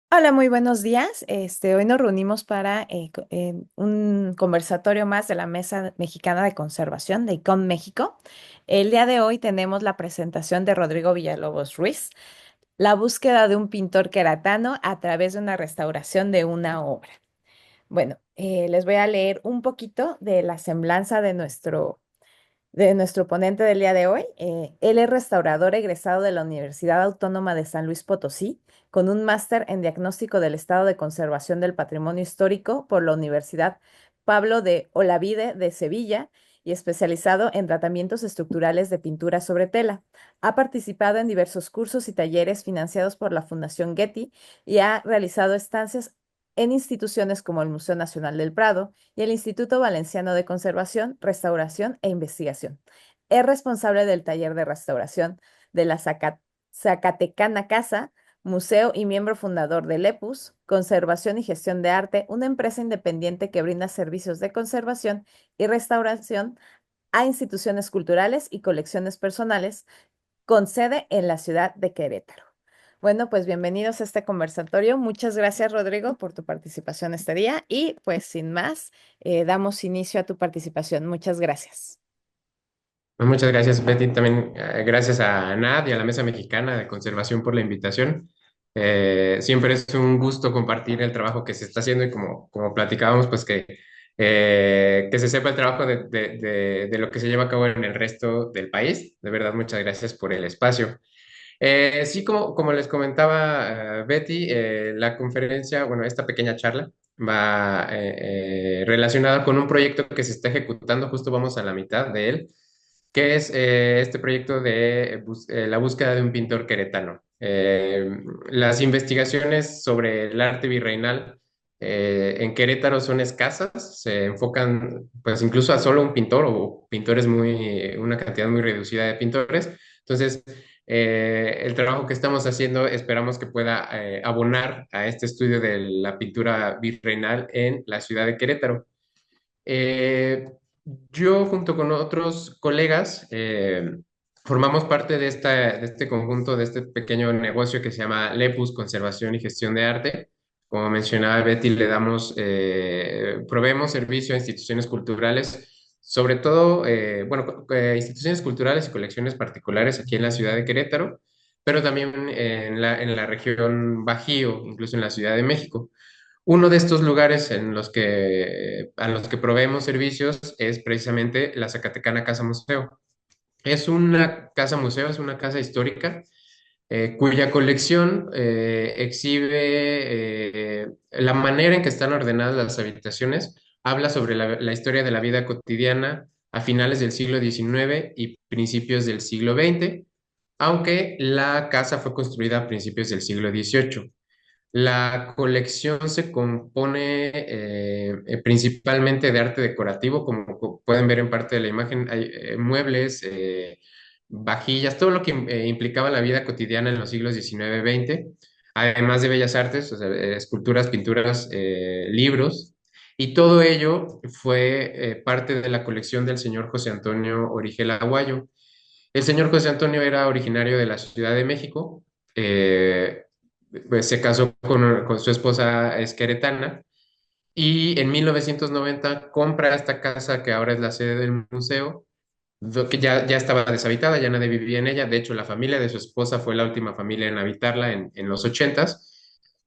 Hola, muy buenos días. Hoy nos reunimos para un conversatorio más de la Mesa Mexicana de Conservación de ICON México. El día de hoy tenemos la presentación de Rodrigo Villalobos Ruiz, la búsqueda de un pintor queretano a través de una restauración de una obra. Bueno, les voy a leer un poquito de la semblanza de nuestro ponente del día de hoy. Él es restaurador egresado de la Universidad Autónoma de San Luis Potosí, con un máster en diagnóstico del estado de conservación del patrimonio histórico por la Universidad Pablo de Olavide de Sevilla y especializado en tratamientos estructurales de pintura sobre tela. Ha participado en diversos cursos y talleres financiados por la Fundación Getty y ha realizado estancias en instituciones como el Museo Nacional del Prado y el Instituto Valenciano de Conservación, Restauración e Investigación. Es responsable del taller de restauración de la Zacatecana Casa, museo y miembro fundador del EPUS, Conservación y Gestión de Arte, una empresa independiente que brinda servicios de conservación y restauración a instituciones culturales y colecciones personales, con sede en la ciudad de Querétaro. Bueno, pues bienvenidos a este conversatorio. Muchas gracias, Rodrigo, por tu participación este día y pues sin más, damos inicio a tu participación. Muchas gracias. Muchas gracias, Betty. También gracias a NAD y a la Mesa Mexicana de Conservación por la invitación. Siempre es un gusto compartir el trabajo que se está haciendo y como platicábamos, pues que se sepa el trabajo de lo que se lleva a cabo en el resto del país. De verdad, muchas gracias por el espacio. Sí, como les comentaba Betty, la conferencia, bueno, esta pequeña charla va relacionada con un proyecto que se está ejecutando, justo vamos a la mitad de él, que es este proyecto de la búsqueda de un pintor queretano. Las investigaciones sobre el arte virreinal en Querétaro son escasas, se enfocan pues incluso a solo un pintor o pintores una cantidad muy reducida de pintores. Entonces, el trabajo que estamos haciendo esperamos que pueda abonar a este estudio de la pintura virreinal en la ciudad de Querétaro. Eh, yo junto con otros colegas formamos parte de este conjunto, de este pequeño negocio que se llama Lepus, Conservación y Gestión de Arte. Como mencionaba Betty, proveemos servicio a instituciones culturales, sobre todo, bueno, instituciones culturales y colecciones particulares aquí en la ciudad de Querétaro, pero también en la región Bajío, incluso en la Ciudad de México. Uno de estos lugares a los que proveemos servicios es precisamente la Zacatecana Casa Museo. Es una casa museo, es una casa histórica cuya colección exhibe la manera en que están ordenadas las habitaciones, habla sobre la historia de la vida cotidiana a finales del siglo XIX y principios del siglo XX, aunque la casa fue construida a principios del siglo XVIII. La colección se compone principalmente de arte decorativo, como pueden ver en parte de la imagen, hay muebles, vajillas, todo lo que implicaba la vida cotidiana en los siglos XIX-XX, además de bellas artes, o sea, esculturas, pinturas, libros, y todo ello fue parte de la colección del señor José Antonio Origel Aguayo. El señor José Antonio era originario de la Ciudad de México, eh, pues se casó con su esposa queretana y en 1990 compra esta casa que ahora es la sede del museo, que ya estaba deshabitada, ya nadie vivía en ella. De hecho, la familia de su esposa fue la última familia en habitarla en los ochentas.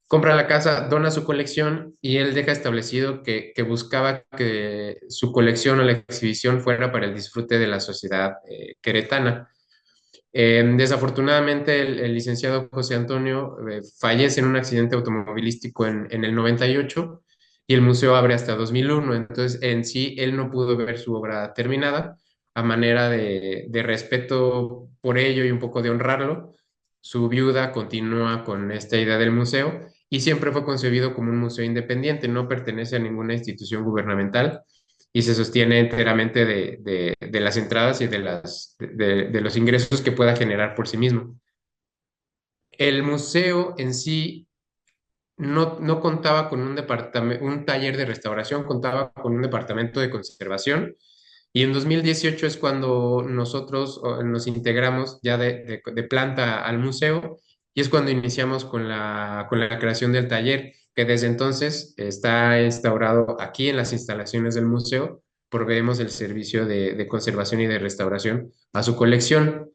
Compra la casa, dona su colección y él deja establecido que buscaba que su colección o la exhibición fuera para el disfrute de la sociedad queretana. Desafortunadamente, el licenciado José Antonio fallece en un accidente automovilístico en el 98 y el museo abre hasta 2001. Entonces, en sí, él no pudo ver su obra terminada. A manera de respeto por ello y un poco de honrarlo, su viuda continúa con esta idea del museo y siempre fue concebido como un museo independiente, no pertenece a ninguna institución gubernamental y se sostiene enteramente de las entradas y de los ingresos que pueda generar por sí mismo. El museo en sí no contaba con un taller de restauración, contaba con un departamento de conservación. Y en 2018 es cuando nosotros nos integramos ya de planta al museo y es cuando iniciamos con la creación del taller, que desde entonces está instaurado aquí en las instalaciones del museo. Proveemos el servicio de conservación y de restauración a su colección.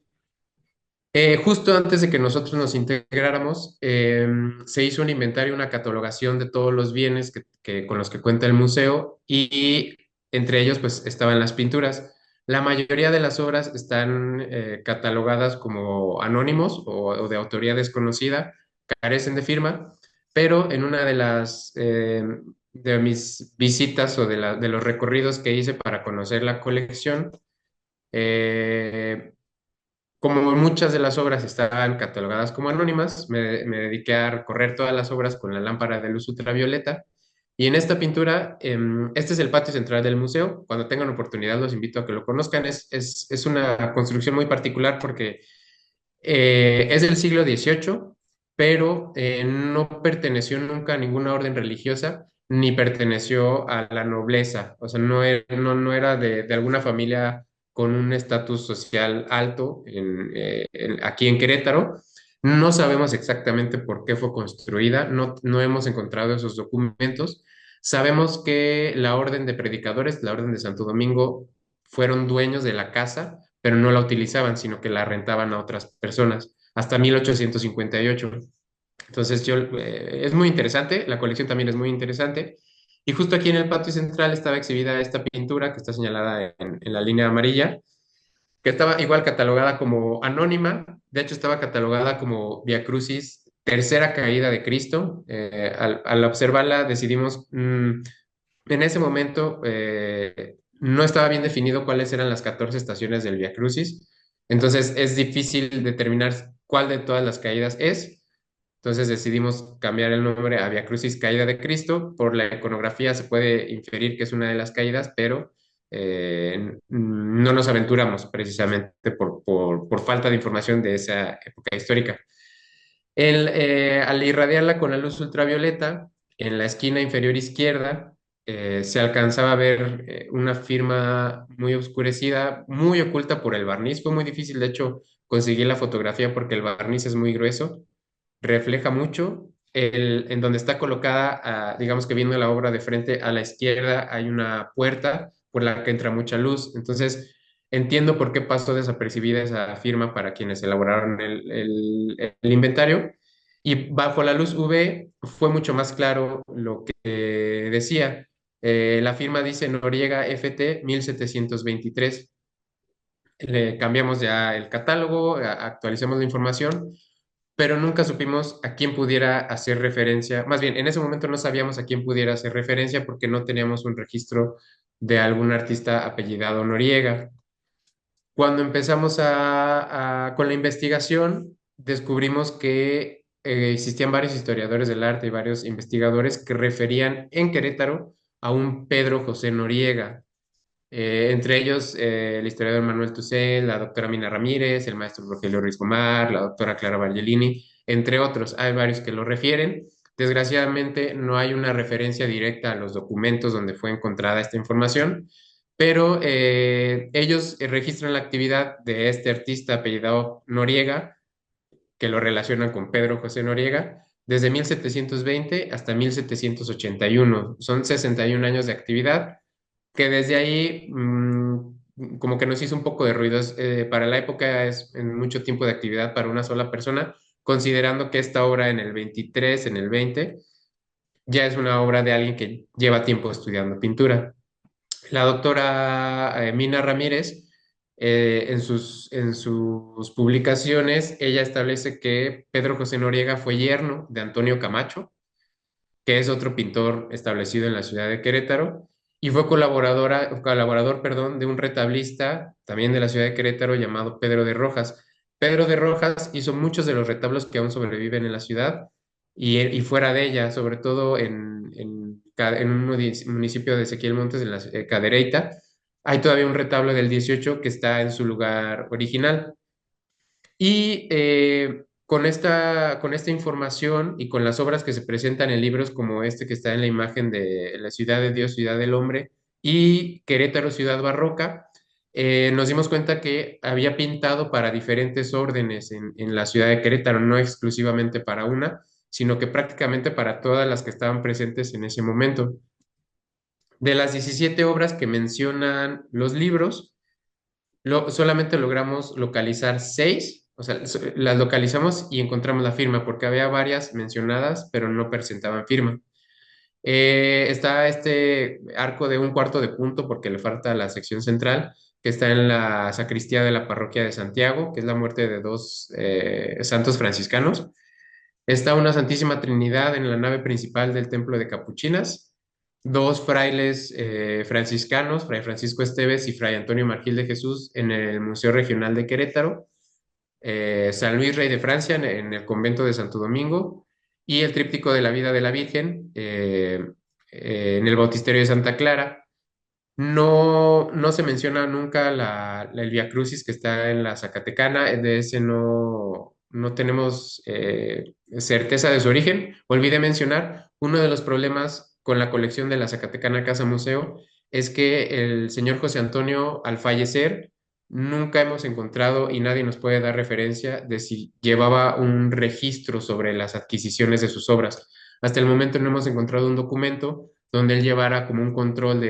Justo antes de que nosotros nos integráramos, se hizo un inventario, una catalogación de todos los bienes con los que cuenta el museo y entre ellos pues estaban las pinturas. La mayoría de las obras están catalogadas como anónimos o de autoría desconocida, carecen de firma, pero en una de mis visitas o de los recorridos que hice para conocer la colección, eh, como muchas de las obras estaban catalogadas como anónimas, me dediqué a recorrer todas las obras con la lámpara de luz ultravioleta. Y en esta pintura, este es el patio central del museo. Cuando tengan oportunidad, los invito a que lo conozcan. Es una construcción muy particular porque es del siglo XVIII, pero no perteneció nunca a ninguna orden religiosa, ni perteneció a la nobleza. O sea, no era de alguna familia con un estatus social alto aquí en Querétaro. No sabemos exactamente por qué fue construida, no hemos encontrado esos documentos. Sabemos que la orden de predicadores, la orden de Santo Domingo, fueron dueños de la casa, pero no la utilizaban, sino que la rentaban a otras personas, hasta 1858. Entonces, es muy interesante, la colección también es muy interesante. Y justo aquí en el patio central estaba exhibida esta pintura que está señalada en la línea amarilla, que estaba igual catalogada como anónima, de hecho estaba catalogada como Via Crucis, tercera caída de Cristo. Al observarla decidimos, en ese momento no estaba bien definido cuáles eran las 14 estaciones del Via Crucis, entonces es difícil determinar cuál de todas las caídas es. Entonces decidimos cambiar el nombre a Via Crucis Caída de Cristo. Por la iconografía se puede inferir que es una de las caídas, pero no nos aventuramos precisamente por falta de información de esa época histórica. Al irradiarla con la luz ultravioleta, en la esquina inferior izquierda se alcanzaba a ver una firma muy oscurecida, muy oculta por el barniz. Fue muy difícil, de hecho, conseguir la fotografía porque el barniz es muy grueso, refleja mucho. En donde está colocada, digamos que viendo la obra de frente a la izquierda, hay una puerta por la que entra mucha luz. Entonces, entiendo por qué pasó desapercibida esa firma para quienes elaboraron el inventario. Y bajo la luz UV fue mucho más claro lo que decía. La firma dice Noriega FT 1723. Le cambiamos ya el catálogo, actualicemos la información, pero nunca supimos a quién pudiera hacer referencia. Más bien, en ese momento no sabíamos a quién pudiera hacer referencia porque no teníamos un registro de algún artista apellidado Noriega. Cuando empezamos con la investigación, descubrimos que existían varios historiadores del arte y varios investigadores que referían en Querétaro a un Pedro José Noriega. Entre ellos, el historiador Manuel Tusell, la doctora Mina Ramírez, el maestro Rogelio Ruiz Gomar, la doctora Clara Bargelini, entre otros. Hay varios que lo refieren. Desgraciadamente, no hay una referencia directa a los documentos donde fue encontrada esta información, pero ellos registran la actividad de este artista apellidado Noriega, que lo relacionan con Pedro José Noriega, desde 1720 hasta 1781. Son 61 años de actividad que desde ahí como que nos hizo un poco de ruidos. Para la época es en mucho tiempo de actividad para una sola persona, considerando que esta obra en el 23, en el 20, ya es una obra de alguien que lleva tiempo estudiando pintura. La doctora Mina Ramírez, en sus publicaciones, ella establece que Pedro José Noriega fue yerno de Antonio Camacho, que es otro pintor establecido en la ciudad de Querétaro, y fue colaborador, perdón, de un retablista también de la ciudad de Querétaro llamado Pedro de Rojas. Pedro de Rojas hizo muchos de los retablos que aún sobreviven en la ciudad y fuera de ella, sobre todo en un municipio de Ezequiel Montes, en la Cadereyta. Hay todavía un retablo del 18 que está en su lugar original. Y con esta información y con las obras que se presentan en libros como este que está en la imagen de La Ciudad de Dios, Ciudad del Hombre y Querétaro, Ciudad Barroca, nos dimos cuenta que había pintado para diferentes órdenes en la ciudad de Querétaro, no exclusivamente para una, sino que prácticamente para todas las que estaban presentes en ese momento. De las 17 obras que mencionan los libros, solamente logramos localizar 6, o sea, las localizamos y encontramos la firma, porque había varias mencionadas, pero no presentaban firma. Está este arco de un cuarto de punto, porque le falta la sección central, que está en la sacristía de la parroquia de Santiago, que es la muerte de dos santos franciscanos. Está una Santísima Trinidad en la nave principal del Templo de Capuchinas, dos frailes franciscanos, Fray Francisco Esteves y Fray Antonio Margil de Jesús, en el Museo Regional de Querétaro, San Luis Rey de Francia en el convento de Santo Domingo, y el tríptico de la vida de la Virgen en el Bautisterio de Santa Clara. No se menciona nunca el Vía Crucis que está en la Zacatecana, de ese no tenemos certeza de su origen. Olvidé mencionar, uno de los problemas con la colección de la Zacatecana Casa Museo es que el señor José Antonio, al fallecer, nunca hemos encontrado y nadie nos puede dar referencia de si llevaba un registro sobre las adquisiciones de sus obras. Hasta el momento no hemos encontrado un documento donde él llevara como un control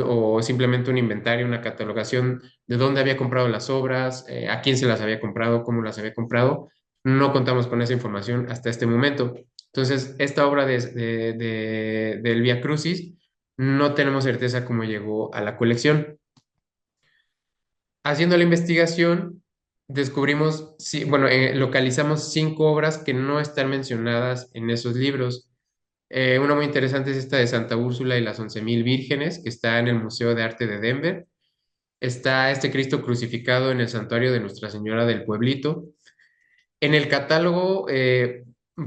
o simplemente un inventario, una catalogación de dónde había comprado las obras, a quién se las había comprado, cómo las había comprado. No contamos con esa información hasta este momento. Entonces, esta obra del Vía Crucis no tenemos certeza cómo llegó a la colección. Haciendo la investigación, descubrimos, sí, bueno, localizamos 5 obras que no están mencionadas en esos libros. Una muy interesante es esta de Santa Úrsula y las 11.000 vírgenes, que está en el Museo de Arte de Denver. Está este Cristo crucificado en el santuario de Nuestra Señora del Pueblito. En el catálogo,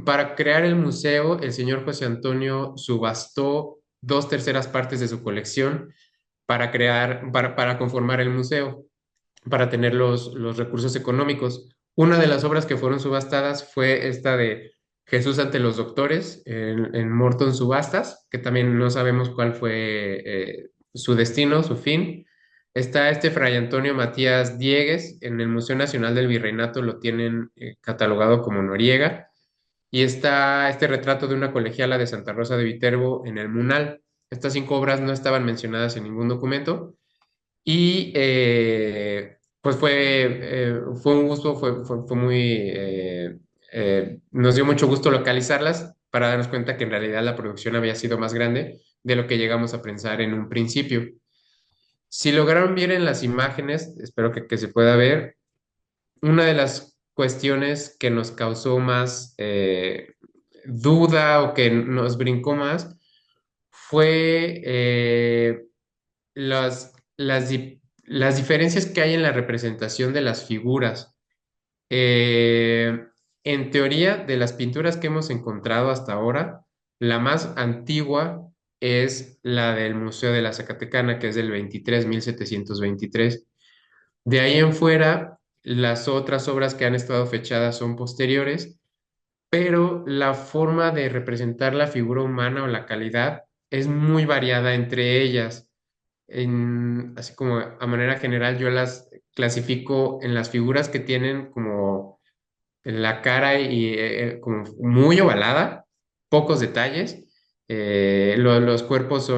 para crear el museo, el señor José Antonio subastó 2/3 partes de su colección para conformar el museo, para tener los recursos económicos. Una de las obras que fueron subastadas fue esta de Jesús ante los doctores en Morton Subastas, que también no sabemos cuál fue su destino, su fin. Está este Fray Antonio Matías Diegues en el Museo Nacional del Virreinato, lo tienen catalogado como Noriega. Y está este retrato de una colegiala de Santa Rosa de Viterbo en el Munal. Estas 5 obras no estaban mencionadas en ningún documento y pues fue un gusto, fue muy, nos dio mucho gusto localizarlas para darnos cuenta que en realidad la producción había sido más grande de lo que llegamos a pensar en un principio. Si lograron ver en las imágenes, espero que se pueda ver, una de las cuestiones que nos causó más duda o que nos brincó más fue las diferencias que hay en la representación de las figuras. Eh, en teoría, de las pinturas que hemos encontrado hasta ahora, la más antigua es la del Museo de la Zacatecana, que es del 1723. De ahí en fuera, las otras obras que han estado fechadas son posteriores, pero la forma de representar la figura humana o la calidad es muy variada entre ellas. Así como a manera general, yo las clasifico en las figuras que tienen como la cara como muy ovalada, pocos detalles. Los cuerpos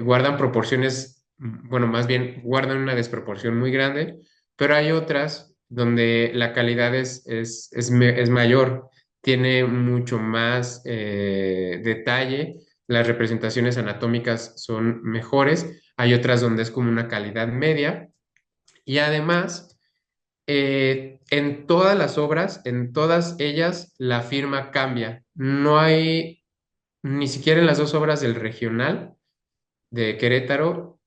guardan proporciones, bueno, más bien guardan una desproporción muy grande, pero hay otras donde la calidad es mayor, tiene mucho más detalle, las representaciones anatómicas son mejores, hay otras donde es como una calidad media y además en todas las obras, en todas ellas, la firma cambia. No hay, ni siquiera en las 2 obras del regional de Querétaro,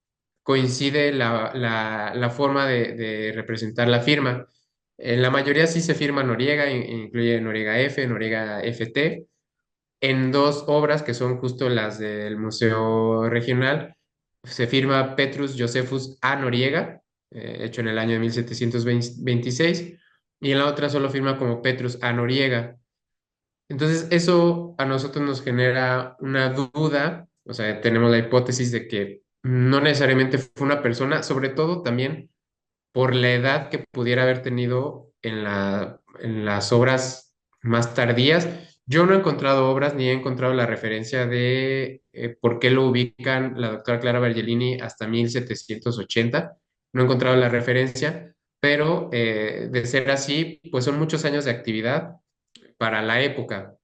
coincide la forma de representar la firma. En la mayoría sí se firma Noriega, incluye Noriega F, Noriega FT. En 2 obras, que son justo las del Museo Regional, se firma Petrus Josephus A. Noriega, hecho en el año de 1726, y en la otra solo firma como Petrus A. Noriega. Entonces, eso a nosotros nos genera una duda, o sea, tenemos la hipótesis de que no necesariamente fue una persona, sobre todo también por la edad que pudiera haber tenido en las obras más tardías. Yo no he encontrado obras ni he encontrado la referencia de por qué lo ubican la doctora Clara Bergellini hasta 1780. No he encontrado la referencia, pero de ser así, pues son muchos años de actividad para la época.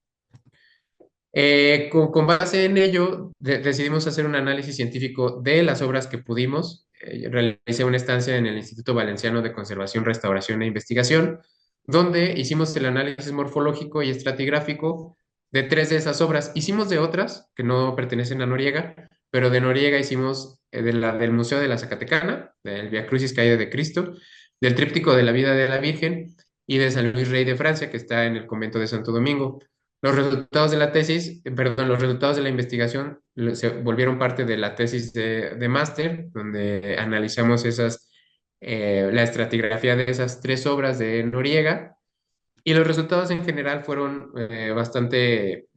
Con base en ello, decidimos hacer un análisis científico de las obras que pudimos. Realicé una estancia en el Instituto Valenciano de Conservación, Restauración e Investigación, donde hicimos el análisis morfológico y estratigráfico de tres de esas obras. Hicimos de otras que no pertenecen a Noriega, pero de Noriega hicimos del Museo de la Zacatecana, del Via Crucis Caída de Cristo, del Tríptico de la Vida de la Virgen y de San Luis Rey de Francia, que está en el convento de Santo Domingo. Los resultados de la tesis, perdón, los resultados de la investigación se volvieron parte de la tesis de máster, donde analizamos la estratigrafía de esas tres obras de Noriega, y los resultados en general fueron bastante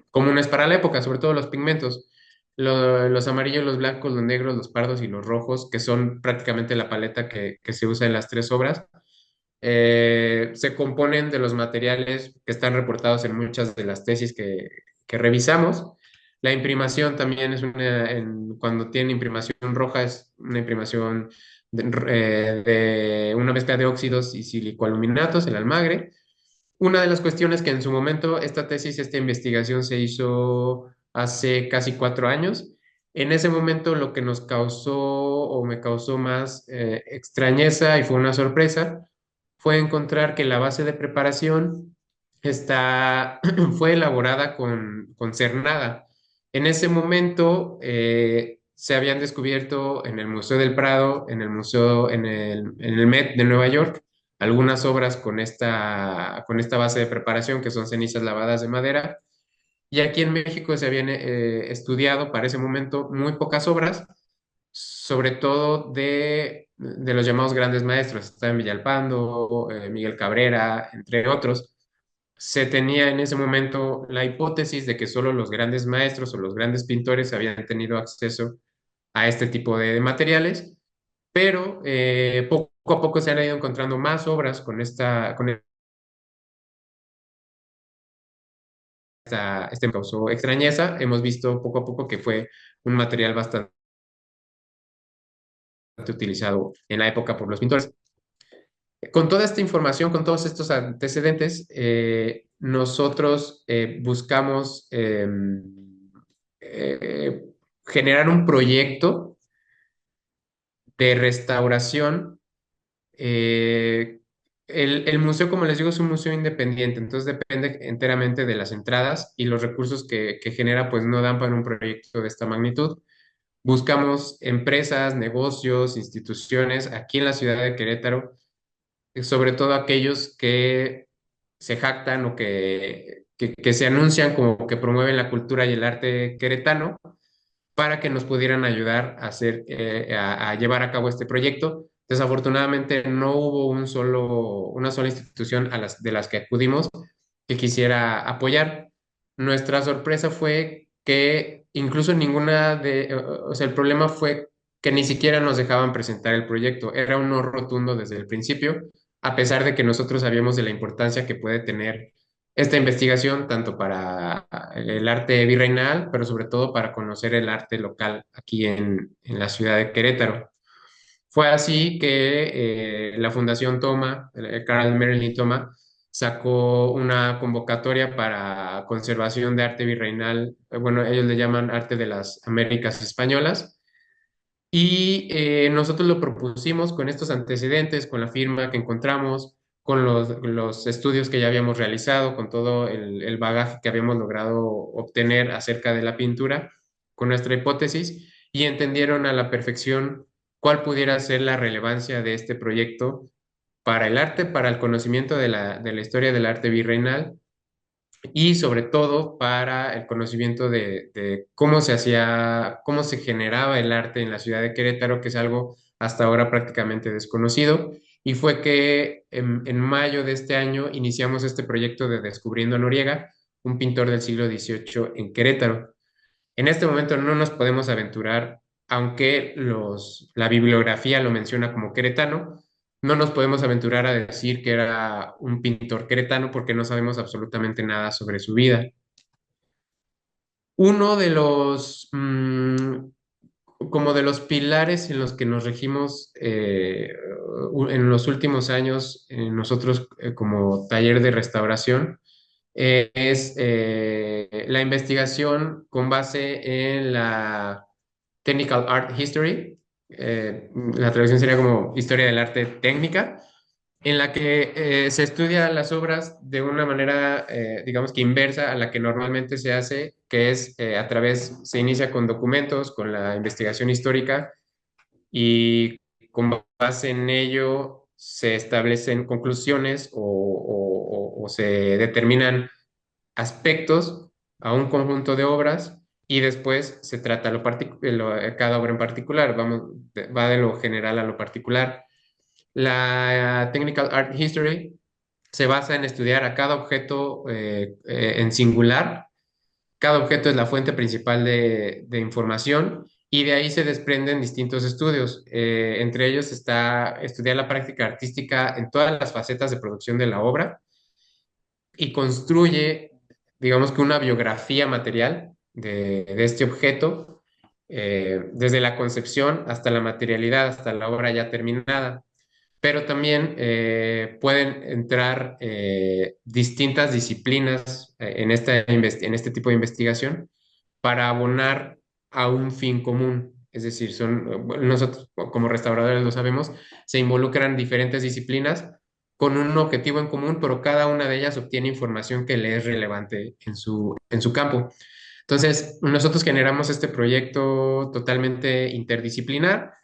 comunes para la época, sobre todo los pigmentos. Los amarillos, los blancos, los negros, los pardos y los rojos, que son prácticamente la paleta que se usa en las tres obras, se componen de los materiales que están reportados en muchas de las tesis que revisamos. La imprimación también es cuando tienen imprimación roja, es una imprimación de una mezcla de óxidos y silicoaluminatos, el almagre. Una de las cuestiones que en su momento esta investigación se hizo hace casi 4 años. En ese momento lo que nos causó o me causó más extrañeza y fue una sorpresa fue encontrar que la base de preparación fue elaborada con cernada. En ese momento se habían descubierto en el Museo del Prado, en el Met de Nueva York, algunas obras con esta base de preparación que son cenizas lavadas de madera. Y aquí en México se habían estudiado para ese momento muy pocas obras, sobre todo de los llamados grandes maestros. Está en Villalpando, Miguel Cabrera, entre otros. Se tenía en ese momento la hipótesis de que solo los grandes maestros o los grandes pintores habían tenido acceso a este tipo de materiales, pero poco a poco se han ido encontrando más obras este me causó extrañeza. Hemos visto poco a poco que fue un material bastante utilizado en la época por los pintores. Con toda esta información, con todos estos antecedentes, nosotros buscamos eh, generar un proyecto de restauración. eh, el museo, como les digo, es un museo independiente, entonces depende enteramente de las entradas y los recursos que genera, pues no dan para un proyecto de esta magnitud. Buscamos empresas, negocios, instituciones aquí en la ciudad de Querétaro, sobre todo aquellos que se jactan o que se anuncian como que promueven la cultura y el arte queretano, para que nos pudieran ayudar a llevar a cabo este proyecto. Desafortunadamente no hubo una sola institución de las que acudimos que quisiera apoyar. Nuestra sorpresa fue que incluso o sea, el problema fue que ni siquiera nos dejaban presentar el proyecto. Era un no rotundo desde el principio, a pesar de que nosotros sabíamos de la importancia que puede tener esta investigación, tanto para el arte virreinal, pero sobre todo para conocer el arte local aquí en la ciudad de Querétaro. Fue así que la Fundación Toma, Carl Merlin Toma, sacó una convocatoria para conservación de arte virreinal. Bueno, ellos le llaman arte de las Américas Españolas, y nosotros lo propusimos con estos antecedentes, con la firma que encontramos, con los estudios que ya habíamos realizado, con todo el bagaje que habíamos logrado obtener acerca de la pintura, con nuestra hipótesis, y entendieron a la perfección cuál pudiera ser la relevancia de este proyecto para el arte, para el conocimiento de la historia del arte virreinal y sobre todo para el conocimiento de cómo se hacía, cómo se generaba el arte en la ciudad de Querétaro, que es algo hasta ahora prácticamente desconocido. Y fue que en mayo de este año iniciamos este proyecto de Descubriendo a Noriega, un pintor del siglo XVIII en Querétaro. En este momento no nos podemos aventurar aunque la bibliografía lo menciona como queretano, no nos podemos aventurar a decir que era un pintor queretano porque no sabemos absolutamente nada sobre su vida. Uno de como de los pilares en los que nos regimos en los últimos años, nosotros como taller de restauración, es la investigación con base en la Technical Art History. La traducción sería como historia del arte técnica, en la que se estudian las obras de una manera, digamos que inversa a la que normalmente se hace, que es se inicia con documentos, con la investigación histórica y con base en ello se establecen conclusiones o se determinan aspectos a un conjunto de obras y después se trata cada obra en particular, va de lo general a lo particular. La Technical Art History se basa en estudiar a cada objeto en singular. Cada objeto es la fuente principal de información y de ahí se desprenden distintos estudios. Entre ellos está estudiar la práctica artística en todas las facetas de producción de la obra y construye, digamos que una biografía material de este objeto, desde la concepción hasta la materialidad, hasta la obra ya terminada. Pero también pueden entrar distintas disciplinas en este tipo de investigación para abonar a un fin común. Es decir, bueno, nosotros como restauradores lo sabemos, se involucran diferentes disciplinas con un objetivo en común, pero cada una de ellas obtiene información que le es relevante en su campo. Entonces, nosotros generamos este proyecto totalmente interdisciplinar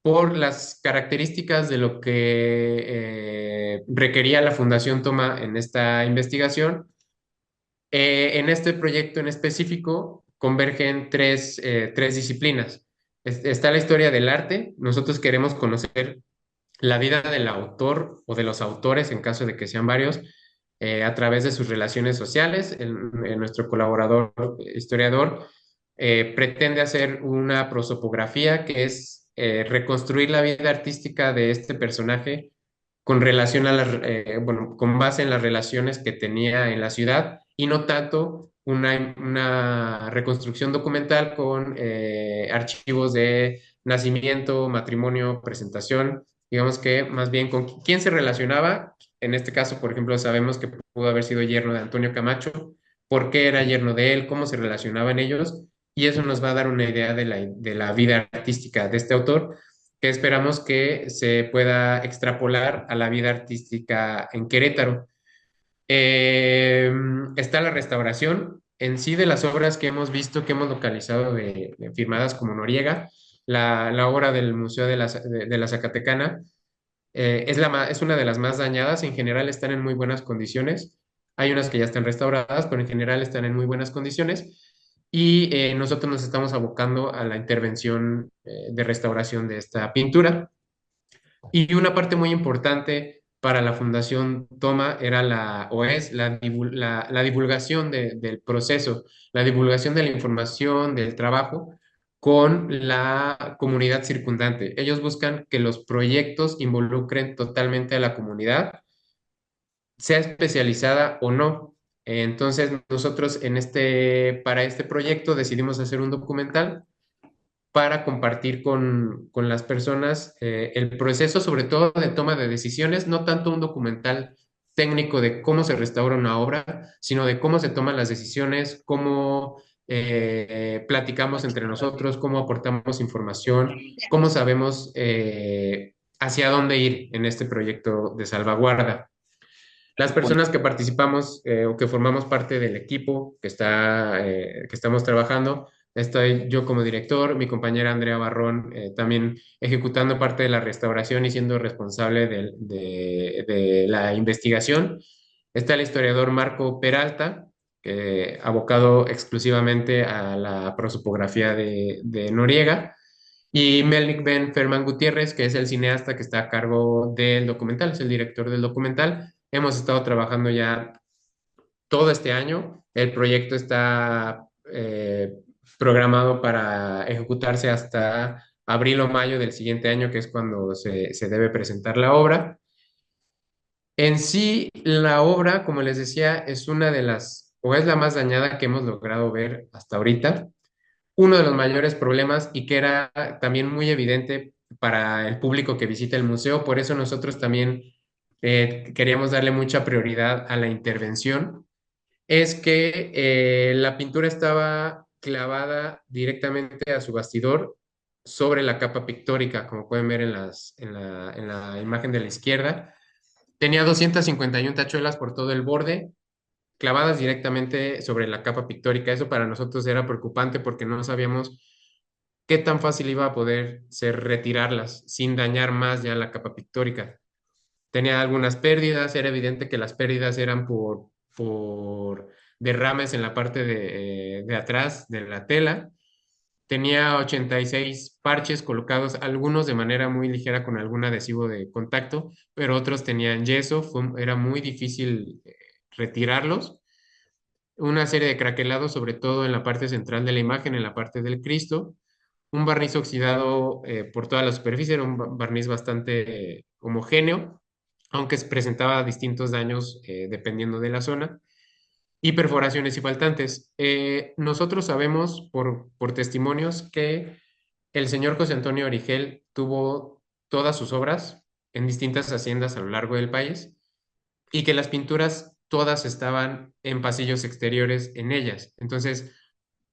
por las características de lo que requería la Fundación Toma en esta investigación. En este proyecto en específico convergen tres disciplinas. Está la historia del arte. Nosotros queremos conocer la vida del autor o de los autores, en caso de que sean varios, a través de sus relaciones sociales. Nuestro colaborador historiador pretende hacer una prosopografía, que es reconstruir la vida artística de este personaje con relación a bueno, con base en las relaciones que tenía en la ciudad y no tanto una reconstrucción documental con archivos de nacimiento, matrimonio, presentación, digamos que más bien con quién se relacionaba. En este caso, por ejemplo, sabemos que pudo haber sido yerno de Antonio Camacho, por qué era yerno de él, cómo se relacionaban ellos, y eso nos va a dar una idea de la vida artística de este autor, que esperamos que se pueda extrapolar a la vida artística en Querétaro. Está la restauración en sí de las obras que hemos visto, que hemos localizado firmadas como Noriega, la obra del Museo de la Zacatecana. Es una de las más dañadas. En general están en muy buenas condiciones. Hay unas que ya están restauradas, pero en general están en muy buenas condiciones. Y nosotros nos estamos abocando a la intervención de restauración de esta pintura. Y una parte muy importante para la Fundación Toma era o es la divulgación del proceso, la divulgación de la información, del trabajo con la comunidad circundante. Ellos buscan que los proyectos involucren totalmente a la comunidad, sea especializada o no. Entonces, nosotros para este proyecto decidimos hacer un documental para compartir con las personas el proceso, sobre todo de toma de decisiones, no tanto un documental técnico de cómo se restaura una obra, sino de cómo se toman las decisiones, cómo platicamos entre nosotros, cómo aportamos información, cómo sabemos hacia dónde ir en este proyecto de salvaguarda. Las personas que participamos o que formamos parte del equipo que estamos trabajando, estoy yo como director, mi compañera Andrea Barrón también ejecutando parte de la restauración y siendo responsable de la investigación. Está el historiador Marco Peralta, abocado exclusivamente a la prosopografía de Noriega, y Melnik Ben Ferman Gutiérrez, que es el cineasta que está a cargo del documental, es el director del documental. Hemos estado trabajando ya todo este año. El proyecto está programado para ejecutarse hasta abril o mayo del siguiente año, que es cuando se debe presentar la obra. En sí, la obra, como les decía, es una de las, o es la más dañada que hemos logrado ver hasta ahorita. Uno de los mayores problemas y que era también muy evidente para el público que visita el museo, por eso nosotros también queríamos darle mucha prioridad a la intervención, es que la pintura estaba clavada directamente a su bastidor sobre la capa pictórica, como pueden ver en la imagen de la izquierda. Tenía 251 tachuelas por todo el borde, clavadas directamente sobre la capa pictórica. Eso para nosotros era preocupante porque no sabíamos qué tan fácil iba a poder ser retirarlas sin dañar más ya la capa pictórica. Tenía algunas pérdidas, era evidente que las pérdidas eran por derrames en la parte de atrás de la tela. Tenía 86 parches colocados, algunos de manera muy ligera con algún adhesivo de contacto, pero otros tenían yeso, era muy difícil retirarlos. Una serie de craquelados, sobre todo en la parte central de la imagen, en la parte del Cristo. Un barniz oxidado por toda la superficie, era un barniz bastante homogéneo, aunque presentaba distintos daños dependiendo de la zona, y perforaciones y faltantes. Nosotros sabemos por testimonios que el señor José Antonio Origel tuvo todas sus obras en distintas haciendas a lo largo del país y que las pinturas todas estaban en pasillos exteriores en ellas. Entonces,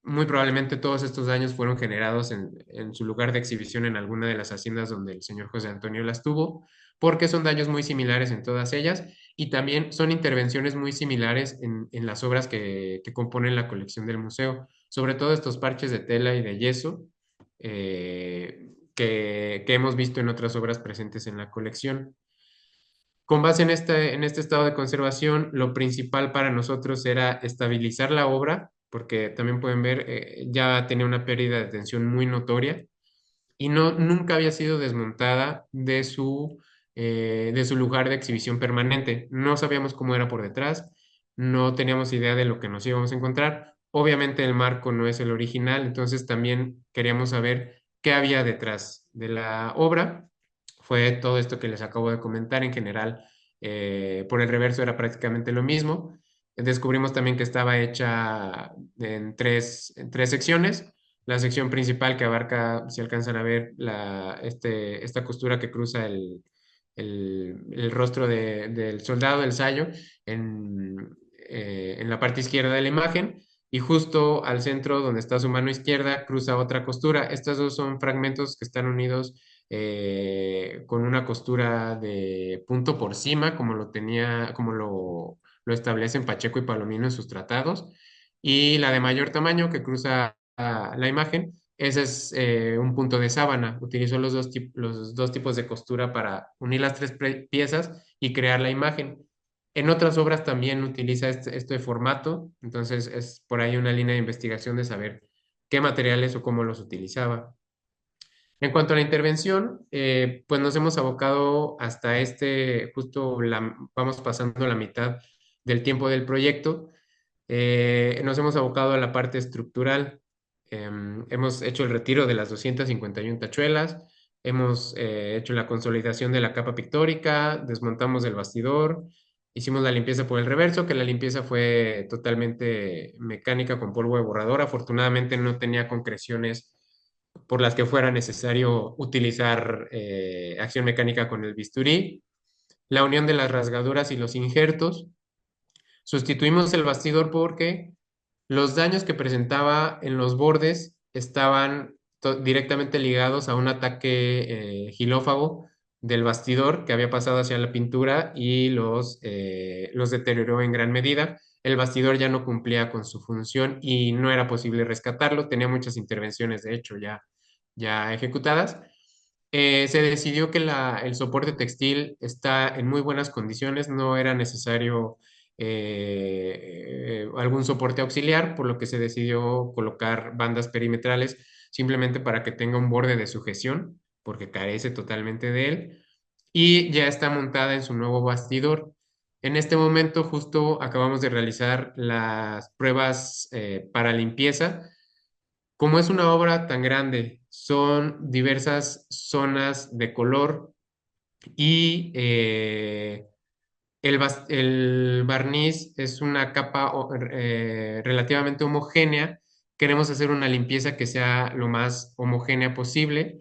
muy probablemente todos estos daños fueron generados en su lugar de exhibición en alguna de las haciendas donde el señor José Antonio las tuvo, porque son daños muy similares en todas ellas y también son intervenciones muy similares en las obras que componen la colección del museo, sobre todo estos parches de tela y de yeso que hemos visto en otras obras presentes en la colección. Con base en este estado de conservación, lo principal para nosotros era estabilizar la obra, porque también pueden ver, ya tenía una pérdida de tensión muy notoria y nunca había sido desmontada de su lugar de exhibición permanente. No sabíamos cómo era por detrás, no teníamos idea de lo que nos íbamos a encontrar. Obviamente el marco no es el original, entonces también queríamos saber qué había detrás de la obra. Fue todo esto que les acabo de comentar. En general, por el reverso era prácticamente lo mismo. Descubrimos también que estaba hecha en tres secciones. La sección principal que abarca, si alcanzan a ver, esta costura que cruza el rostro del soldado, el sayo, en, en la parte izquierda de la imagen, y justo al centro, donde está su mano izquierda, cruza otra costura. Estos dos son fragmentos que están unidos con una costura de punto por cima, como lo establecen Pacheco y Palomino en sus tratados, y la de mayor tamaño que cruza la imagen, ese es un punto de sábana. Utilizó los dos tipos de costura para unir las tres piezas y crear la imagen. En otras obras también utiliza este formato, entonces es por ahí una línea de investigación de saber qué materiales o cómo los utilizaba. En cuanto a la intervención, pues nos hemos abocado hasta vamos pasando la mitad del tiempo del proyecto. Nos hemos abocado a la parte estructural. Hemos hecho el retiro de las 251 tachuelas, hemos hecho la consolidación de la capa pictórica, desmontamos el bastidor, hicimos la limpieza por el reverso, que la limpieza fue totalmente mecánica con polvo de borrador. Afortunadamente no tenía concreciones por las que fuera necesario utilizar acción mecánica con el bisturí, la unión de las rasgaduras y los injertos. Sustituimos el bastidor porque los daños que presentaba en los bordes estaban directamente ligados a un ataque gilófago del bastidor que había pasado hacia la pintura y los deterioró en gran medida. El bastidor ya no cumplía con su función y no era posible rescatarlo. Tenía muchas intervenciones, de hecho, ya ejecutadas. Se decidió que el soporte textil está en muy buenas condiciones, no era necesario algún soporte auxiliar, por lo que se decidió colocar bandas perimetrales simplemente para que tenga un borde de sujeción, porque carece totalmente de él, y ya está montada en su nuevo bastidor. En este momento justo acabamos de realizar las pruebas para limpieza. Como es una obra tan grande, son diversas zonas de color y el barniz es una capa relativamente homogénea. Queremos hacer una limpieza que sea lo más homogénea posible.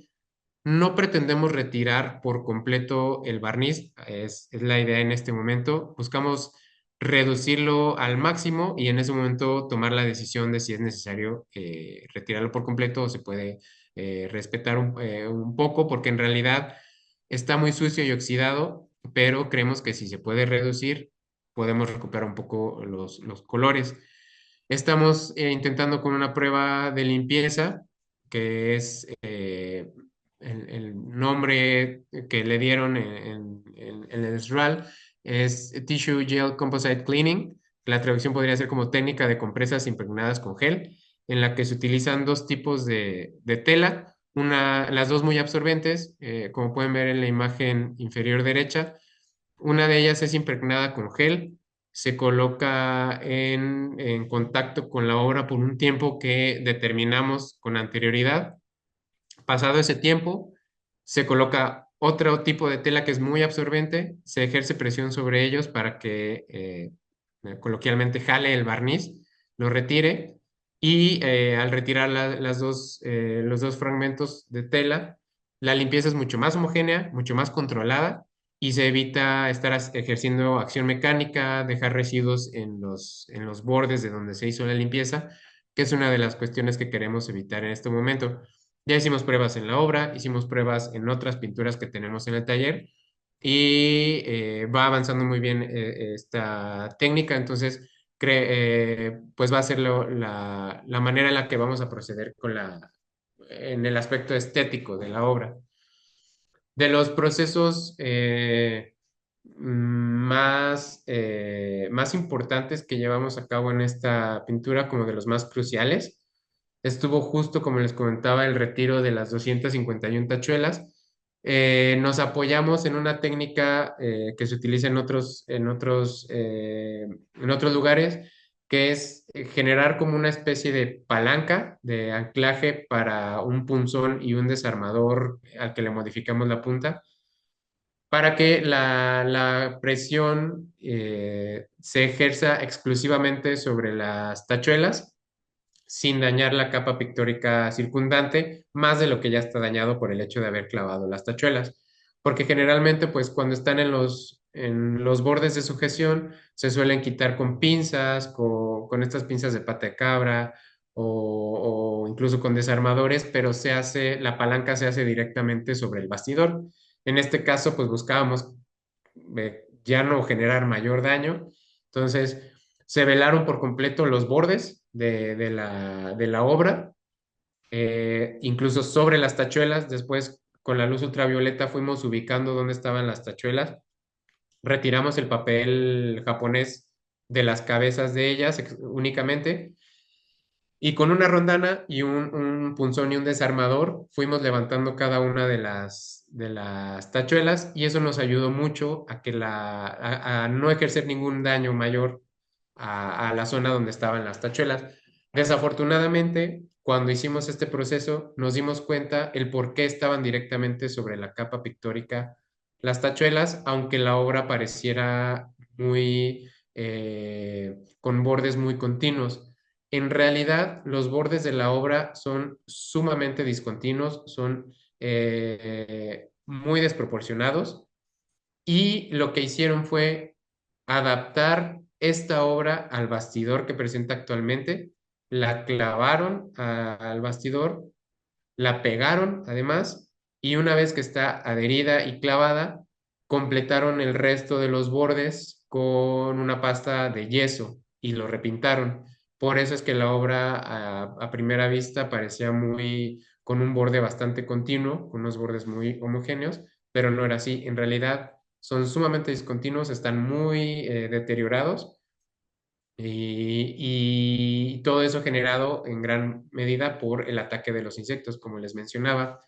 No pretendemos retirar por completo el barniz, es la idea en este momento. Buscamos reducirlo al máximo y en ese momento tomar la decisión de si es necesario retirarlo por completo o se puede respetar un poco, porque en realidad está muy sucio y oxidado, pero creemos que si se puede reducir, podemos recuperar un poco los colores. Estamos intentando con una prueba de limpieza, que es el nombre que le dieron en el SRAL, es Tissue Gel Composite Cleaning. La traducción podría ser como técnica de compresas impregnadas con gel, en la que se utilizan dos tipos de tela, las dos muy absorbentes, como pueden ver en la imagen inferior derecha. Una de ellas es impregnada con gel, se coloca en contacto con la obra por un tiempo que determinamos con anterioridad. Pasado ese tiempo, se coloca otro tipo de tela que es muy absorbente, se ejerce presión sobre ellos para que coloquialmente jale el barniz, lo retire y al retirar los dos fragmentos de tela, la limpieza es mucho más homogénea, mucho más controlada y se evita estar ejerciendo acción mecánica, dejar residuos en los bordes de donde se hizo la limpieza, que es una de las cuestiones que queremos evitar en este momento. Ya hicimos pruebas en la obra, hicimos pruebas en otras pinturas que tenemos en el taller y va avanzando muy bien esta técnica, entonces pues va a ser la manera en la que vamos a proceder en el aspecto estético de la obra. De los procesos más importantes que llevamos a cabo en esta pintura, como de los más cruciales, estuvo justo, como les comentaba, el retiro de las 251 tachuelas. Nos apoyamos en una técnica que se utiliza en otros lugares, que es generar como una especie de palanca de anclaje para un punzón y un desarmador al que le modificamos la punta, para que la presión se ejerza exclusivamente sobre las tachuelas sin dañar la capa pictórica circundante, más de lo que ya está dañado por el hecho de haber clavado las tachuelas. Porque generalmente, pues cuando están en los bordes de sujeción, se suelen quitar con pinzas, con estas pinzas de pata de cabra o incluso con desarmadores, pero la palanca se hace directamente sobre el bastidor. En este caso, pues buscábamos ya no generar mayor daño. Entonces, se velaron por completo los bordes de la obra, incluso sobre las tachuelas. Después, con la luz ultravioleta, fuimos ubicando dónde estaban las tachuelas. Retiramos el papel japonés de las cabezas de ellas únicamente. Y con una rondana y un punzón y un desarmador fuimos levantando cada una de las tachuelas y eso nos ayudó mucho a no ejercer ningún daño mayor a la zona donde estaban las tachuelas. Desafortunadamente, cuando hicimos este proceso, nos dimos cuenta el por qué estaban directamente sobre la capa pictórica las tachuelas, aunque la obra pareciera con bordes muy continuos. En realidad, los bordes de la obra son sumamente discontinuos, son muy desproporcionados y lo que hicieron fue adaptar esta obra al bastidor que presenta actualmente, la clavaron al bastidor, la pegaron además y una vez que está adherida y clavada, completaron el resto de los bordes con una pasta de yeso y lo repintaron. Por eso es que la obra a primera vista parecía con un borde bastante continuo, con unos bordes muy homogéneos, pero no era así. En realidad son sumamente discontinuos, están muy deteriorados y todo eso generado en gran medida por el ataque de los insectos, como les mencionaba.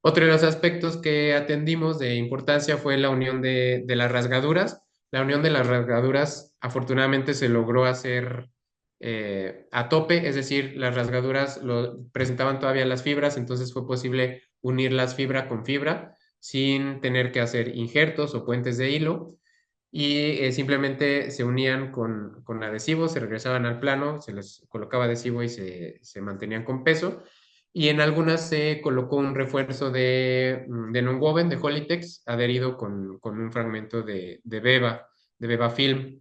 Otro de los aspectos que atendimos de importancia fue la unión de las rasgaduras. La unión de las rasgaduras afortunadamente se logró hacer a tope, es decir, las rasgaduras presentaban todavía las fibras, entonces fue posible unirlas fibra con fibra sin tener que hacer injertos o puentes de hilo y simplemente se unían con adhesivos, se regresaban al plano, se les colocaba adhesivo y se mantenían con peso. Y en algunas se colocó un refuerzo de nonwoven, de Holitex, adherido con un fragmento de Beba Film.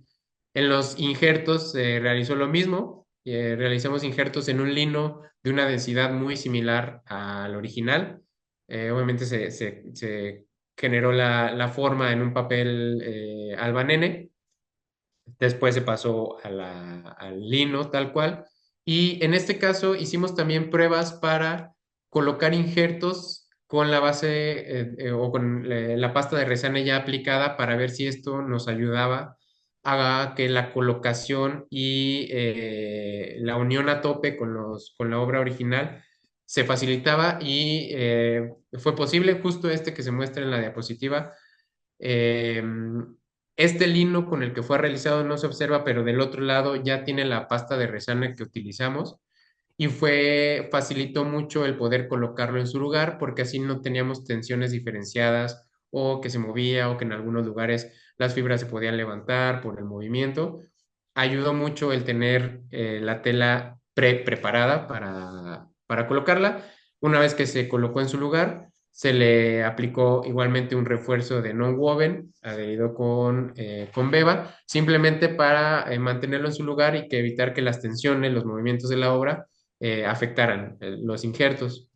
En los injertos se realizó lo mismo. Realizamos injertos en un lino de una densidad muy similar al original. Obviamente se generó la forma en un papel albanene, después se pasó al lino tal cual, y en este caso hicimos también pruebas para colocar injertos con la base o con la pasta de resina ya aplicada para ver si esto nos ayudaba a que la colocación y la unión a tope con la obra original se facilitaba y fue posible justo este que se muestra en la diapositiva. Eh, este lino con el que fue realizado no se observa, pero del otro lado ya tiene la pasta de resina que utilizamos y facilitó mucho el poder colocarlo en su lugar porque así no teníamos tensiones diferenciadas o que se movía o que en algunos lugares las fibras se podían levantar por el movimiento. Ayudó mucho el tener la tela preparada para colocarla. Una vez que se colocó en su lugar, se le aplicó igualmente un refuerzo de non-woven adherido con Beba, simplemente para mantenerlo en su lugar y que evitar que las tensiones, los movimientos de la obra afectaran los injertos.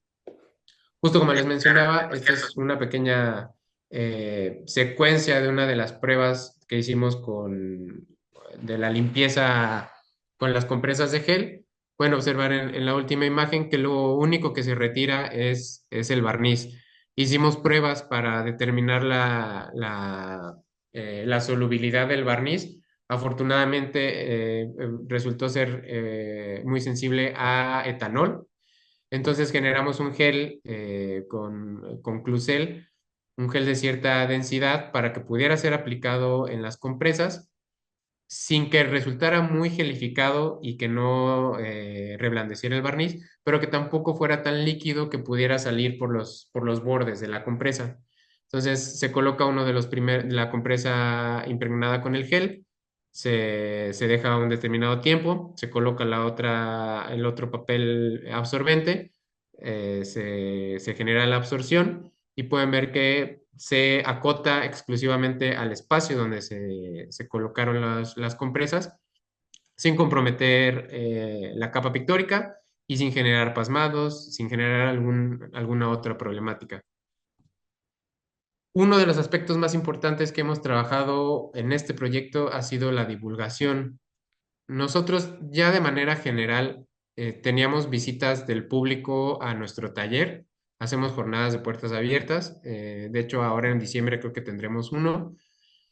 Justo como les mencionaba, esta es una pequeña secuencia de una de las pruebas que hicimos de la limpieza con las compresas de gel. Pueden observar en la última imagen que lo único que se retira es el barniz. Hicimos pruebas para determinar la solubilidad del barniz. Afortunadamente resultó ser muy sensible a etanol. Entonces generamos un gel con Clucel, un gel de cierta densidad para que pudiera ser aplicado en las compresas sin que resultara muy gelificado y que no reblandeciera el barniz, pero que tampoco fuera tan líquido que pudiera salir por los bordes de la compresa. Entonces se coloca uno de la compresa impregnada con el gel, se deja un determinado tiempo, se coloca el otro papel absorbente, se genera la absorción y pueden ver que se acota exclusivamente al espacio donde se colocaron las compresas, sin comprometer la capa pictórica y sin generar pasmados, sin generar alguna otra problemática. Uno de los aspectos más importantes que hemos trabajado en este proyecto ha sido la divulgación. Nosotros ya de manera general teníamos visitas del público a nuestro taller. Hacemos jornadas de puertas abiertas. De hecho, ahora en diciembre creo que tendremos uno.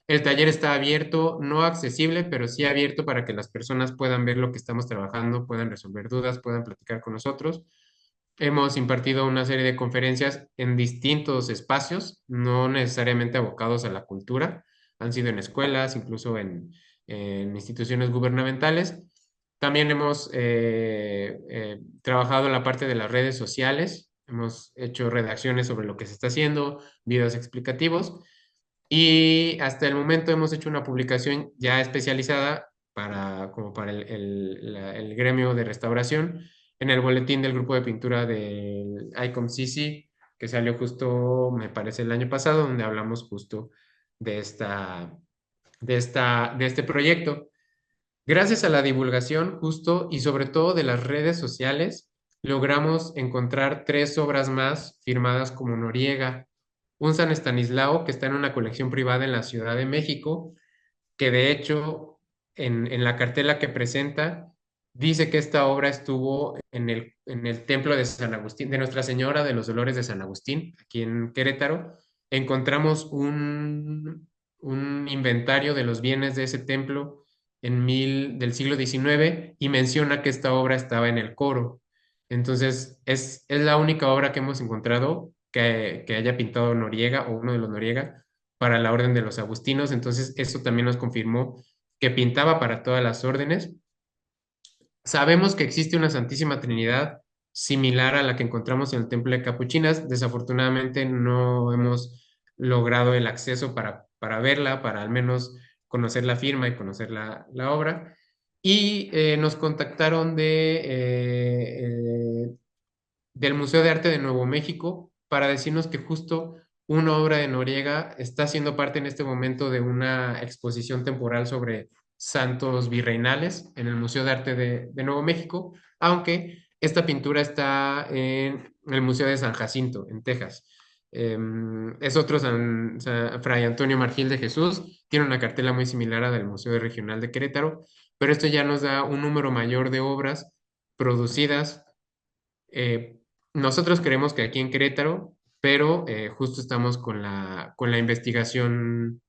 El taller está abierto, no accesible, pero sí abierto para que las personas puedan ver lo que estamos trabajando, puedan resolver dudas, puedan platicar con nosotros. Hemos impartido una serie de conferencias en distintos espacios, no necesariamente abocados a la cultura. Han sido en escuelas, incluso en instituciones gubernamentales. También hemos trabajado en la parte de las redes sociales. Hemos hecho redacciones sobre lo que se está haciendo, videos explicativos. Y hasta el momento hemos hecho una publicación ya especializada como para el gremio de restauración en el boletín del grupo de pintura del ICOM-CC, que salió justo, me parece, el año pasado, donde hablamos justo de de este proyecto. Gracias a la divulgación justo y sobre todo de las redes sociales, logramos encontrar tres obras más firmadas como Noriega. Un San Estanislao que está en una colección privada en la Ciudad de México, que de hecho en la cartela que presenta dice que esta obra estuvo en el templo de San Agustín, de Nuestra Señora de los Dolores de San Agustín, aquí en Querétaro. Encontramos un inventario de los bienes de ese templo del siglo XIX y menciona que esta obra estaba en el coro. Entonces, es la única obra que hemos encontrado que haya pintado Noriega o uno de los Noriega para la orden de los agustinos. Entonces, eso también nos confirmó que pintaba para todas las órdenes. Sabemos que existe una Santísima Trinidad similar a la que encontramos en el Templo de Capuchinas. Desafortunadamente no hemos logrado el acceso para verla, para al menos conocer la firma y conocer la obra. Y nos contactaron del Museo de Arte de Nuevo México para decirnos que justo una obra de Noriega está siendo parte en este momento de una exposición temporal sobre santos virreinales en el Museo de Arte de Nuevo México, aunque esta pintura está en el Museo de San Jacinto, en Texas. Es otro Fray Antonio Margil de Jesús, tiene una cartela muy similar a la del Museo Regional de Querétaro, pero esto ya nos da un número mayor de obras producidas. eh, Nosotros creemos que aquí en Querétaro, pero justo estamos con la investigación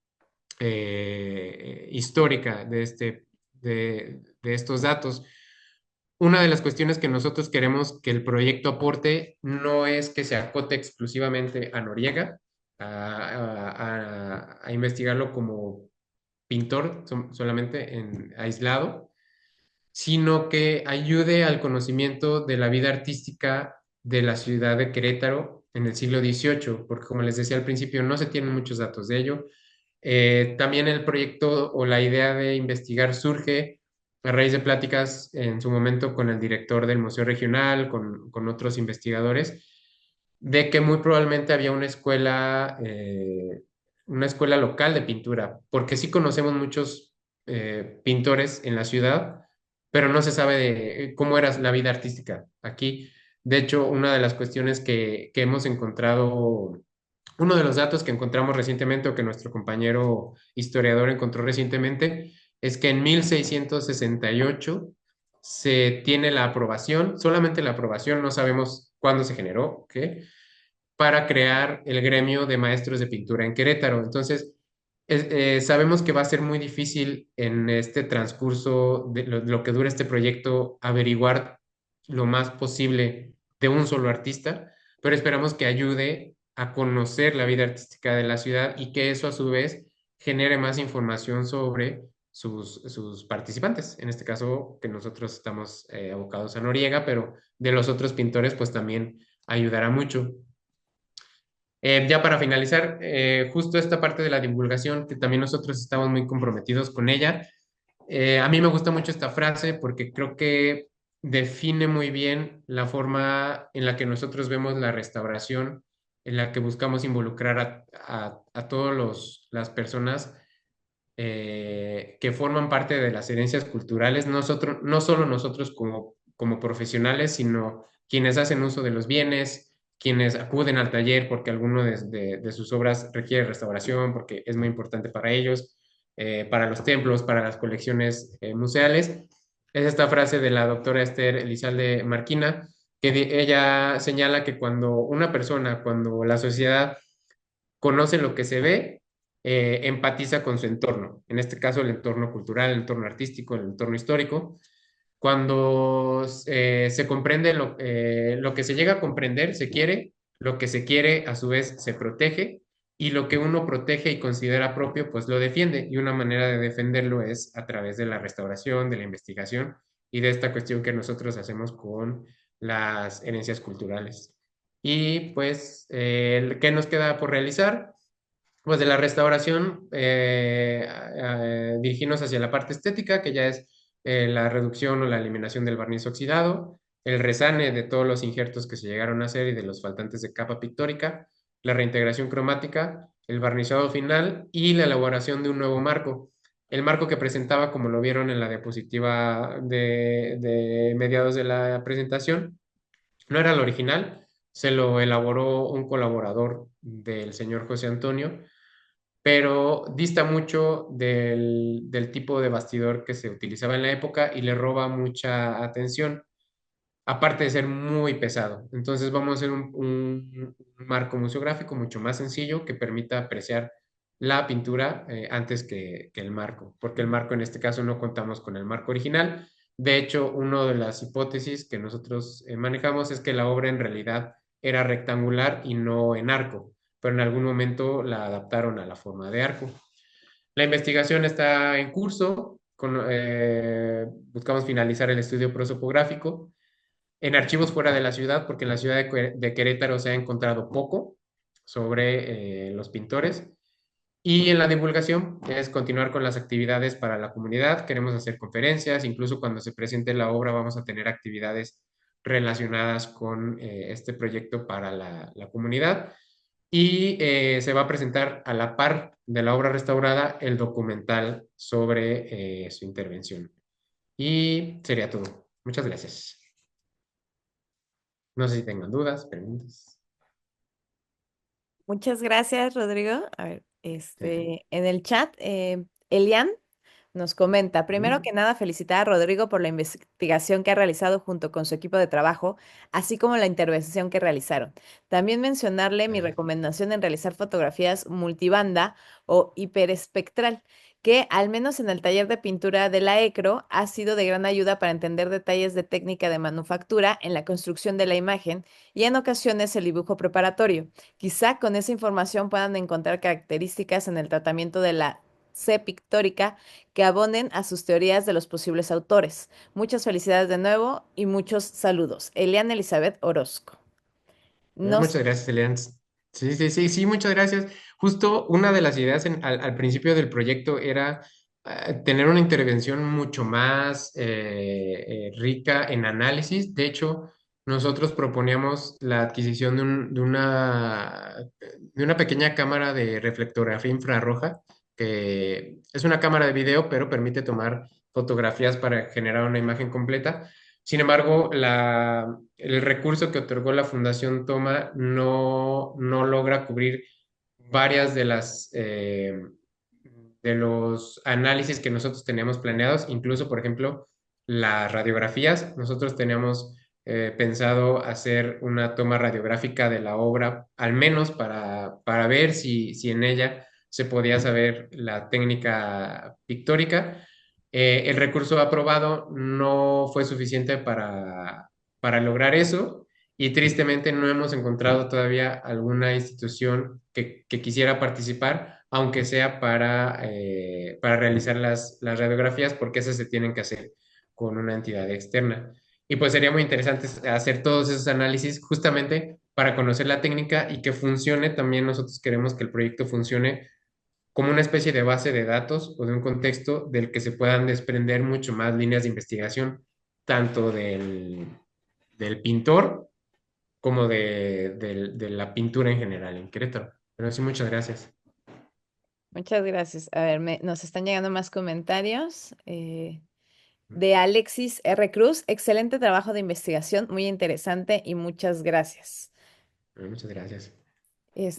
histórica de estos datos. Una de las cuestiones que nosotros queremos que el proyecto aporte no es que se acote exclusivamente a Noriega, a investigarlo como pintor solamente aislado, sino que ayude al conocimiento de la vida artística de la ciudad de Querétaro en el siglo XVIII, porque como les decía al principio, no se tienen muchos datos de ello. También el proyecto o la idea de investigar surge a raíz de pláticas en su momento con el director del Museo Regional, con otros investigadores, de que muy probablemente había una escuela local de pintura, porque sí conocemos muchos pintores en la ciudad, pero no se sabe de cómo era la vida artística aquí. De hecho, una de las cuestiones que hemos encontrado, uno de los datos que encontramos recientemente o que nuestro compañero historiador encontró recientemente, es que en 1668 se tiene la aprobación, solamente la aprobación, no sabemos cuándo se generó, ¿qué? Para crear el gremio de maestros de pintura en Querétaro. Entonces, sabemos que va a ser muy difícil en este transcurso de lo que dura este proyecto averiguar lo más posible de un solo artista, pero esperamos que ayude a conocer la vida artística de la ciudad y que eso a su vez genere más información sobre sus participantes. En este caso, que nosotros estamos abocados a Noriega, pero de los otros pintores, pues también ayudará mucho. Ya para finalizar, justo esta parte de la divulgación, que también nosotros estamos muy comprometidos con ella. A mí me gusta mucho esta frase porque creo que define muy bien la forma en la que nosotros vemos la restauración, en la que buscamos involucrar a todas las personas que forman parte de las herencias culturales, no solo nosotros como profesionales, sino quienes hacen uso de los bienes, quienes acuden al taller porque alguno de sus obras requiere restauración, porque es muy importante para ellos, para los templos, para las colecciones museales. Es esta frase de la doctora Esther Elizalde Marquina, que ella señala que cuando la sociedad conoce lo que se ve, empatiza con su entorno, en este caso el entorno cultural, el entorno artístico, el entorno histórico. Cuando se comprende lo que se llega a comprender, se quiere, lo que se quiere a su vez se protege y lo que uno protege y considera propio, pues lo defiende. Y una manera de defenderlo es a través de la restauración, de la investigación y de esta cuestión que nosotros hacemos con las herencias culturales. Y pues, ¿qué nos queda por realizar? Pues de la restauración, dirigirnos hacia la parte estética, que ya es la reducción o la eliminación del barniz oxidado, el resane de todos los injertos que se llegaron a hacer y de los faltantes de capa pictórica, la reintegración cromática, el barnizado final y la elaboración de un nuevo marco. El marco que presentaba, como lo vieron en la diapositiva de mediados de la presentación, no era el original, se lo elaboró un colaborador del señor José Antonio, pero dista mucho del tipo de bastidor que se utilizaba en la época y le roba mucha atención, aparte de ser muy pesado. Entonces vamos a hacer un marco museográfico mucho más sencillo que permita apreciar la pintura antes que el marco, porque el marco en este caso no contamos con el marco original. De hecho, una de las hipótesis que nosotros manejamos es que la obra en realidad era rectangular y no en arco, pero en algún momento la adaptaron a la forma de arco. La investigación está en curso. buscamos finalizar el estudio prosopográfico en archivos fuera de la ciudad, porque en la ciudad de Querétaro se ha encontrado poco sobre los pintores. Y en la divulgación es continuar con las actividades para la comunidad. Queremos hacer conferencias, incluso cuando se presente la obra vamos a tener actividades relacionadas con este proyecto para la comunidad. Y se va a presentar a la par de la obra restaurada el documental sobre su intervención. Y sería todo. Muchas gracias. No sé si tengan dudas, preguntas. Muchas gracias, Rodrigo. A ver, Sí. en el chat, Elian nos comenta, primero Ujú. que nada, felicitar a Rodrigo por la investigación que ha realizado junto con su equipo de trabajo, así como la intervención que realizaron. También mencionarle mi Gracias. recomendación en realizar fotografías multibanda o hiperespectral, que al menos en el taller de pintura de la ECRO ha sido de gran ayuda para entender detalles de técnica de manufactura en la construcción de la imagen y en ocasiones el dibujo preparatorio. Quizá con esa información puedan encontrar características en el tratamiento de la C pictórica que abonen a sus teorías de los posibles autores. Muchas felicidades de nuevo y muchos saludos. Eliana Elizabeth Orozco. Nos, Muchas gracias, Elian. Sí, sí, sí, sí, muchas gracias. Justo una de las ideas al principio del proyecto era tener una intervención mucho más rica en análisis. De hecho, nosotros proponíamos la adquisición de una pequeña cámara de reflectografía infrarroja, que es una cámara de video, pero permite tomar fotografías para generar una imagen completa. Sin embargo, el recurso que otorgó la Fundación Toma no logra cubrir varias de los análisis que nosotros teníamos planeados, incluso, por ejemplo, las radiografías. Nosotros teníamos pensado hacer una toma radiográfica de la obra, al menos para ver si en ella se podía saber la técnica pictórica. El recurso aprobado no fue suficiente para lograr eso y tristemente no hemos encontrado todavía alguna institución que quisiera participar, aunque sea para realizar las radiografías, porque esas se tienen que hacer con una entidad externa. Y pues sería muy interesante hacer todos esos análisis justamente para conocer la técnica y que funcione. También nosotros queremos que el proyecto funcione como una especie de base de datos o de un contexto del que se puedan desprender mucho más líneas de investigación, tanto del pintor como de la pintura en general en Querétaro. Pero sí, muchas gracias. muchas gracias. A ver, nos están llegando más comentarios. De Alexis R. Cruz, excelente trabajo de investigación, muy interesante y muchas gracias. Muchas gracias.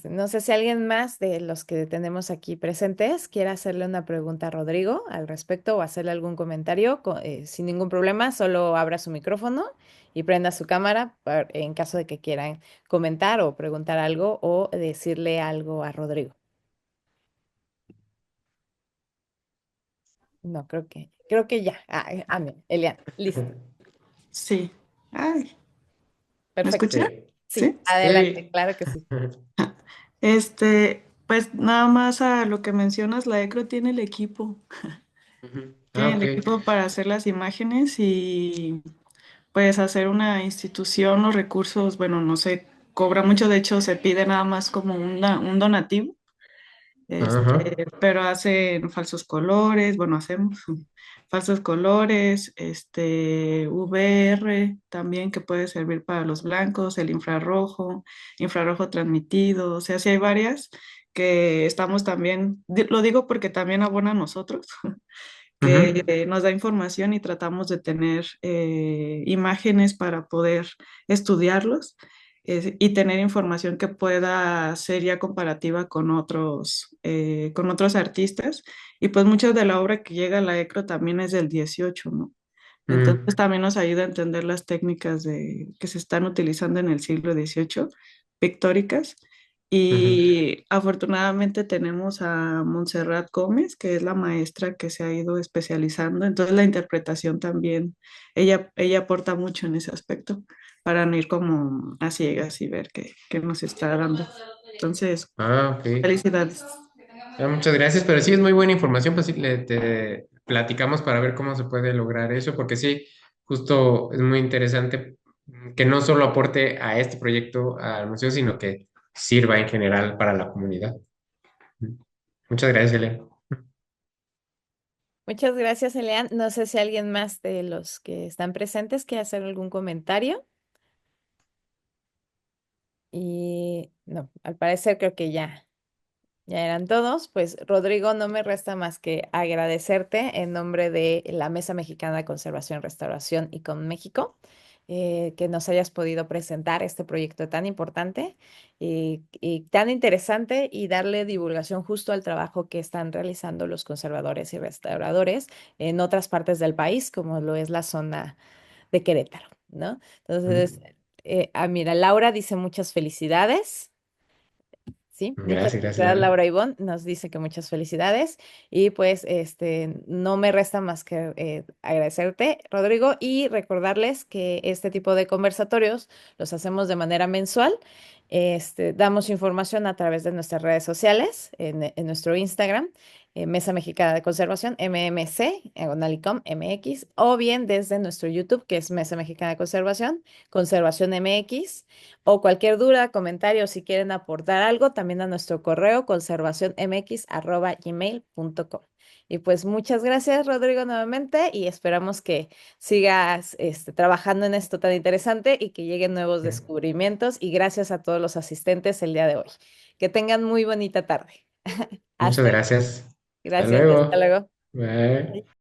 No sé si alguien más de los que tenemos aquí presentes quiera hacerle una pregunta a Rodrigo al respecto o hacerle algún comentario sin ningún problema, solo abra su micrófono y prenda su cámara en caso de que quieran comentar o preguntar algo o decirle algo a Rodrigo. No, creo que ya. Amén. Elian, listo. Sí. Ay, ¿me Perfecto. escucha? Sí, Sí, Sí. adelante, sí. claro que sí. Pues nada más a lo que mencionas, la ECRO tiene el equipo. Ujú. Ah, Tiene el ok. equipo para hacer las imágenes y pues hacer una institución, los recursos, bueno, no se cobra mucho, de hecho se pide nada más como un donativo. Ajá. Pero hacen falsos colores, bueno, hacemos falsos colores, VR también que puede servir para los blancos, el infrarrojo, infrarrojo transmitido, o sea, sí hay varias que estamos también, lo digo porque también abona a nosotros, que Ujú. nos da información y tratamos de tener imágenes para poder estudiarlos y tener información que pueda ser ya comparativa con otros artistas. Y pues mucha de la obra que llega a la ECRO también es del 18, ¿no? Entonces Mm, también nos ayuda a entender las técnicas que se están utilizando en el siglo XVIII, pictóricas. ujú. Y afortunadamente tenemos a Montserrat Gómez, que es la maestra que se ha ido especializando. Entonces la interpretación también, ella aporta mucho en ese aspecto para no ir como a ciegas y ver qué nos está dando. Entonces, Ah, ok. felicidades. Muchas gracias, pero sí es muy buena información, pues sí, platicamos para ver cómo se puede lograr eso, porque sí, justo es muy interesante que no solo aporte a este proyecto al museo, sino que sirva en general para la comunidad. Muchas gracias, Elena. Muchas gracias, Elian. No sé si alguien más de los que están presentes quiere hacer algún comentario. Y no, al parecer creo que ya eran todos. Pues Rodrigo, no me resta más que agradecerte en nombre de la Mesa Mexicana de Conservación, Restauración y con México, que nos hayas podido presentar este proyecto tan importante y tan interesante y darle divulgación justo al trabajo que están realizando los conservadores y restauradores en otras partes del país, como lo es la zona de Querétaro, ¿no? Entonces, mira, Laura dice muchas felicidades. Sí, muchas Gracias, gracias, felicidades, Elena. Laura Ivonne nos dice que muchas felicidades y pues no me resta más que agradecerte, Rodrigo, y recordarles que este tipo de conversatorios los hacemos de manera mensual. Damos información a través de nuestras redes sociales, en nuestro Instagram, Mesa Mexicana de Conservación, MMC, Diagonal MX, o bien desde nuestro YouTube, que es Mesa Mexicana de Conservación, Conservación MX. O cualquier duda, comentario, si quieren aportar algo, también a nuestro correo conservacionmx@gmail.com. Y pues muchas gracias, Rodrigo, nuevamente, y esperamos que sigas trabajando en esto tan interesante y que lleguen nuevos descubrimientos. Y gracias a todos los asistentes el día de hoy. Que tengan muy bonita tarde. Muchas Hasta luego. gracias. Hasta Gracias, hasta luego. luego. Bye.